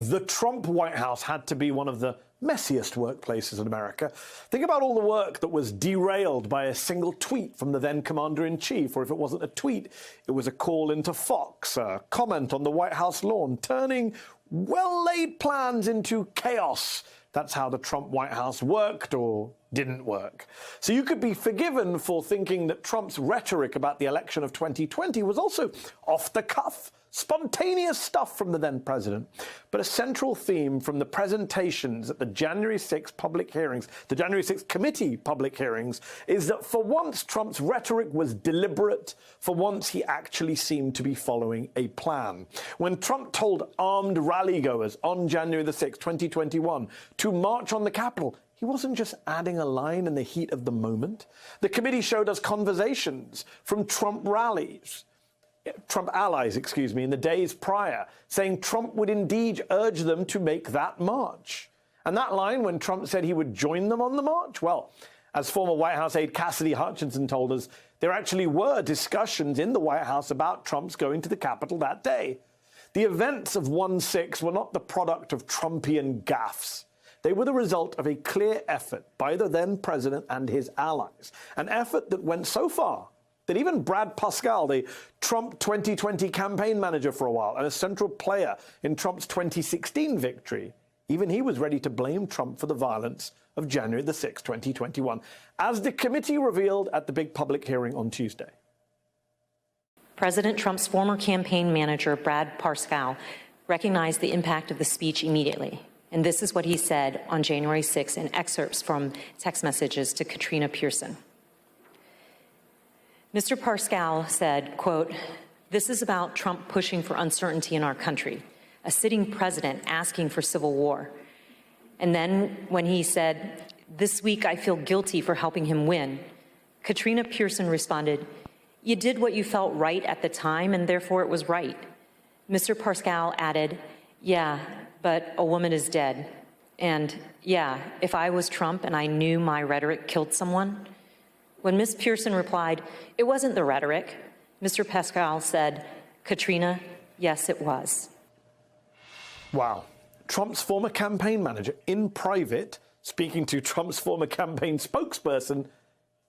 The Trump White House had to be one of the messiest workplaces in America. Think about all the work that was derailed by a single tweet from the then commander-in-chief, or if it wasn't a tweet, it was a call into Fox, a comment on the White House lawn, turning well-laid plans into chaos. That's how the Trump White House worked or didn't work. So you could be forgiven for thinking that Trump's rhetoric about the election of 2020 was also off the cuff, spontaneous stuff from the then president. But a central theme from the presentations at the January 6th public hearings, the January 6th committee public hearings, is that for once Trump's rhetoric was deliberate, for once he actually seemed to be following a plan. When Trump told armed rally-goers on January the 6th, 2021, to march on the Capitol, he wasn't just adding a line in the heat of the moment. The committee showed us conversations from Trump allies, in the days prior, saying Trump would indeed urge them to make that march. And that line, when Trump said he would join them on the march, well, as former White House aide Cassidy Hutchinson told us, there actually were discussions in the White House about Trump's going to the Capitol that day. The events of 1/6 were not the product of Trumpian gaffes. They were the result of a clear effort by the then president and his allies, an effort that went so far that even Brad Parscale, the Trump 2020 campaign manager for a while and a central player in Trump's 2016 victory, even he was ready to blame Trump for the violence of January the 6th, 2021, as the committee revealed at the big public hearing on Tuesday. President Trump's former campaign manager, Brad Parscale, recognized the impact of the speech immediately. And this is what he said on January 6th in excerpts from text messages to Katrina Pearson. Mr. Parscale said, quote, "This is about Trump pushing for uncertainty in our country, a sitting president asking for civil war." And then when he said, "This week I feel guilty for helping him win," Katrina Pearson responded, "You did what you felt right at the time, and therefore it was right." Mr. Parscale added, "Yeah, but a woman is dead. And yeah, if I was Trump and I knew my rhetoric killed someone." When Ms. Pearson replied, "It wasn't the rhetoric," Mr. Parscale said, "Katrina, yes, it was." Wow. Trump's former campaign manager, in private, speaking to Trump's former campaign spokesperson,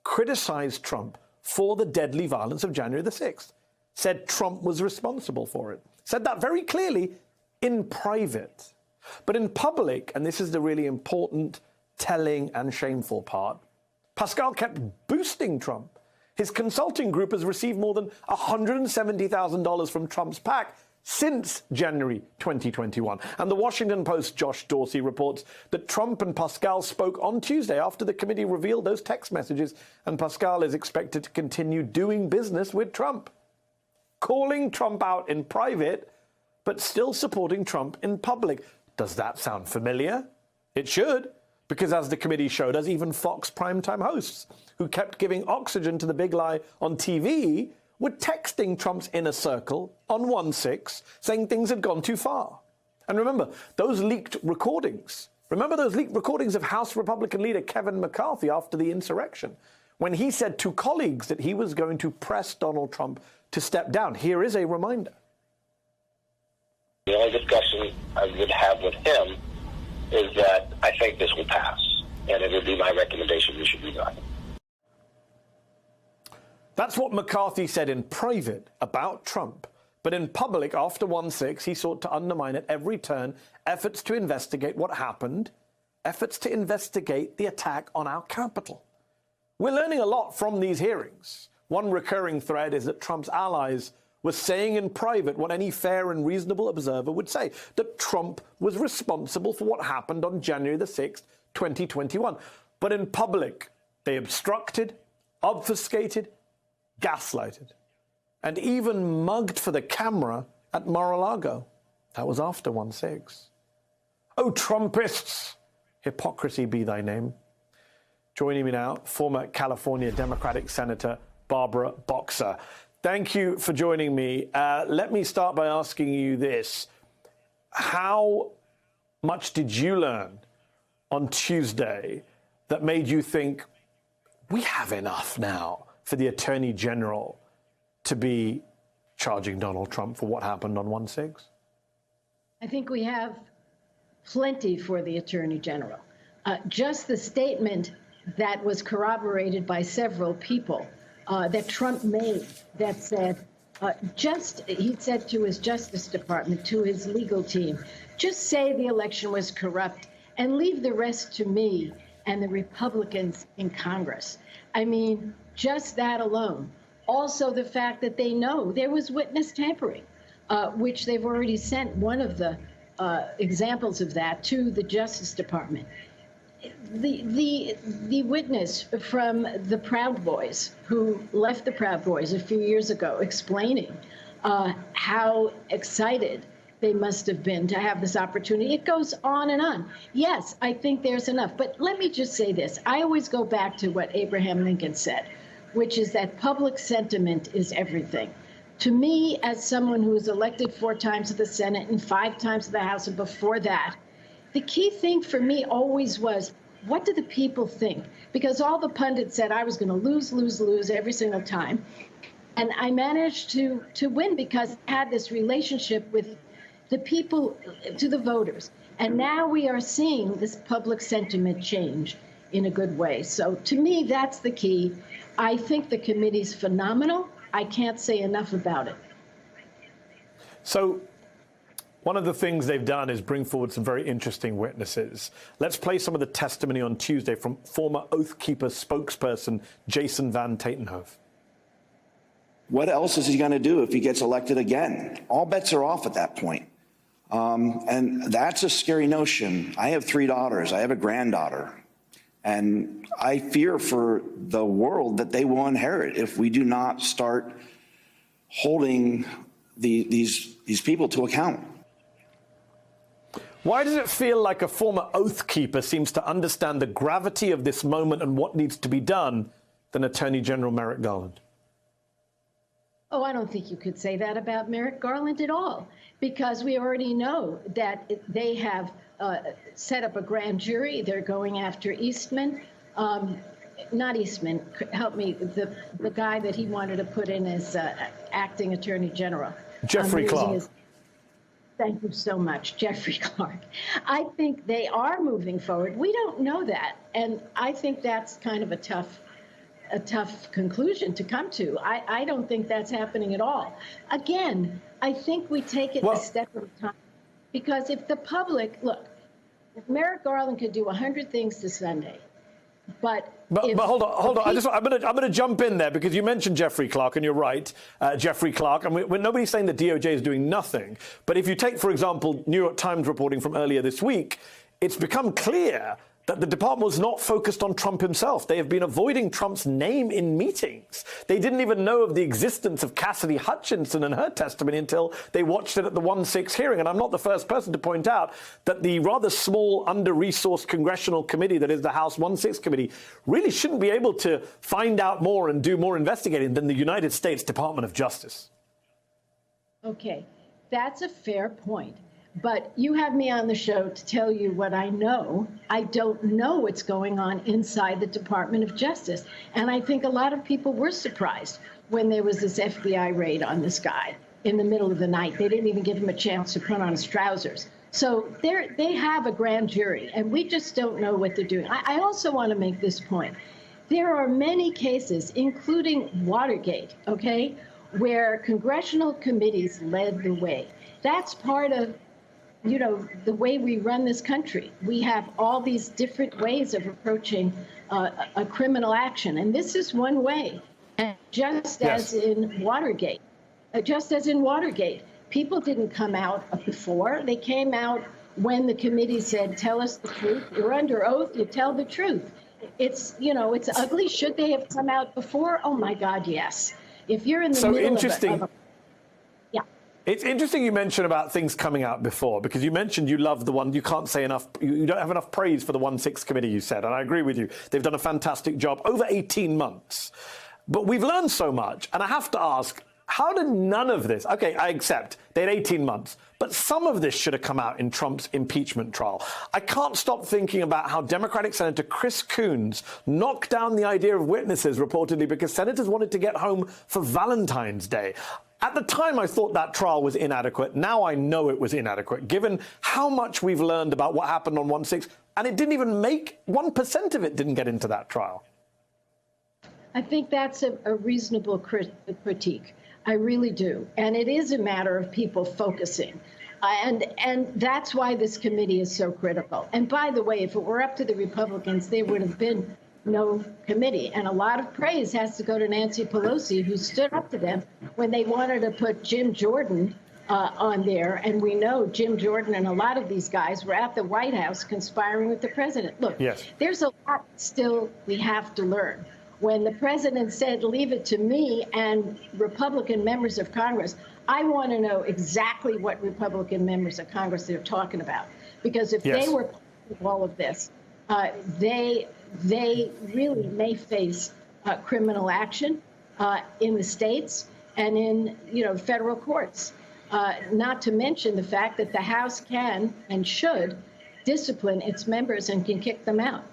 criticized Trump for the deadly violence of January the 6th, said Trump was responsible for it, said that very clearly in private. But in public, and this is the really important, telling and shameful part, Parscale kept boosting Trump. His consulting group has received more than $170,000 from Trump's PAC since January 2021. And the Washington Post's Josh Dorsey reports that Trump and Parscale spoke on Tuesday after the committee revealed those text messages, and Parscale is expected to continue doing business with Trump, calling Trump out in private, but still supporting Trump in public. Does that sound familiar? It should. Because as the committee showed us, even Fox primetime hosts, who kept giving oxygen to the big lie on TV, were texting Trump's inner circle on 1/6, saying things had gone too far. And remember, those leaked recordings. Remember those leaked recordings of House Republican leader Kevin McCarthy after the insurrection, when he said to colleagues that he was going to press Donald Trump to step down. Here is a reminder. The only discussion I would have with him is that I think this will pass, and it would be my recommendation we should resign. That's what McCarthy said in private about Trump. But in public, after 1/6, he sought to undermine at every turn efforts to investigate what happened, efforts to investigate the attack on our Capitol. We're learning a lot from these hearings. One recurring thread is that Trump's allies was saying in private what any fair and reasonable observer would say, that Trump was responsible for what happened on January the 6th, 2021. But in public, they obstructed, obfuscated, gaslighted, and even mugged for the camera at Mar-a-Lago. That was after 1/6. Oh, Trumpists, hypocrisy be thy name. Joining me now, former California Democratic Senator Barbara Boxer. Thank you for joining me. Let me start by asking you this. How much did you learn on Tuesday that made you think, we have enough now for the Attorney General to be charging Donald Trump for what happened on 1/6? I think we have plenty for the Attorney General. Just the statement that was corroborated by several people that Trump made that said, he said to his Justice Department, to his legal team, just say the election was corrupt and leave the rest to me and the Republicans in Congress. I mean, just that alone. Also, the fact that they know there was witness tampering, which they've already sent one of the examples of that to the Justice Department. The witness from the Proud Boys, who left the Proud Boys a few years ago, explaining how excited they must have been to have this opportunity. It goes on and on. Yes, I think there's enough. But let me just say this. I always go back to what Abraham Lincoln said, which is that public sentiment is everything. To me, as someone who was elected 4 times to the Senate and 5 times to the House, and before that, the key thing for me always was, what do the people think? Because all the pundits said I was going to lose every single time. And I managed to win because I had this relationship with the people, to the voters. And now we are seeing this public sentiment change in a good way. So to me, that's the key. I think the committee's phenomenal. I can't say enough about it. So one of the things they've done is bring forward some very interesting witnesses. Let's play some of the testimony on Tuesday from former Oath Keepers spokesperson Jason Van Tatenhove. What else is he going to do if he gets elected again? All bets are off at that point. And that's a scary notion. I have 3 daughters. I have a granddaughter. And I fear for the world that they will inherit if we do not start holding these people to account. Why does it feel like a former Oath Keeper seems to understand the gravity of this moment and what needs to be done than Attorney General Merrick Garland? Oh, I don't think you could say that about Merrick Garland at all, because we already know that they have set up a grand jury. They're going after Eastman. Not Eastman, help me, the guy that he wanted to put in as acting Attorney General. Jeffrey Clark. Thank you so much, Jeffrey Clark. I think they are moving forward. We don't know that. And I think that's kind of a tough conclusion to come to. I don't think that's happening at all. Again, I think we take it a step at a time. Because if the public, look, if Merrick Garland could do 100 things to Sunday, but hold on. I'm going to jump in there because you mentioned Jeffrey Clark, and you're right, Jeffrey Clark. And nobody's saying the DOJ is doing nothing. But if you take, for example, New York Times reporting from earlier this week, it's become clear that the department was not focused on Trump himself. They have been avoiding Trump's name in meetings. They didn't even know of the existence of Cassidy Hutchinson and her testimony until they watched it at the 1-6 hearing. And I'm not the first person to point out that the rather small, under-resourced congressional committee that is the House 1-6 committee really shouldn't be able to find out more and do more investigating than the United States Department of Justice. Okay, that's a fair point. But you have me on the show to tell you what I know. I don't know what's going on inside the Department of Justice. And I think a lot of people were surprised when there was this FBI raid on this guy in the middle of the night. They didn't even give him a chance to put on his trousers. So they have a grand jury, and we just don't know what they're doing. I also want to make this point. There are many cases, including Watergate, okay, where congressional committees led the way. That's part of the way we run this country. We have all these different ways of approaching a criminal action, and this is one way. And just as in Watergate, people didn't come out before. They came out when the committee said, tell us the truth. You're under oath, you tell the truth. It's ugly. Should they have come out before? Oh, my God, yes. If you're in the middle of a It's interesting you mention about things coming out before, because you mentioned you love the one, you can't say enough, you don't have enough praise for the 1-6 committee, you said, and I agree with you. They've done a fantastic job over 18 months. But we've learned so much, and I have to ask, how did none of this, okay, I accept, they had 18 months, but some of this should have come out in Trump's impeachment trial. I can't stop thinking about how Democratic Senator Chris Coons knocked down the idea of witnesses, reportedly, because senators wanted to get home for Valentine's Day. At the time, I thought that trial was inadequate. Now I know it was inadequate, given how much we've learned about what happened on 1/6, and it didn't even make 1% of it didn't get into that trial. I think that's a reasonable critique. I really do. And it is a matter of people focusing. And that's why this committee is so critical. And by the way, if it were up to the Republicans, there would have been no committee. And a lot of praise has to go to Nancy Pelosi, who stood up to them when they wanted to put Jim Jordan on there. And we know Jim Jordan and a lot of these guys were at the White House conspiring with the president. Look, yes, there's a lot still we have to learn. When the president said, leave it to me and Republican members of Congress, I want to know exactly what Republican members of Congress they're talking about. Because if they were part of all of this, they really may face criminal action in the states and in federal courts. Not to mention the fact that the House can and should discipline its members and can kick them out.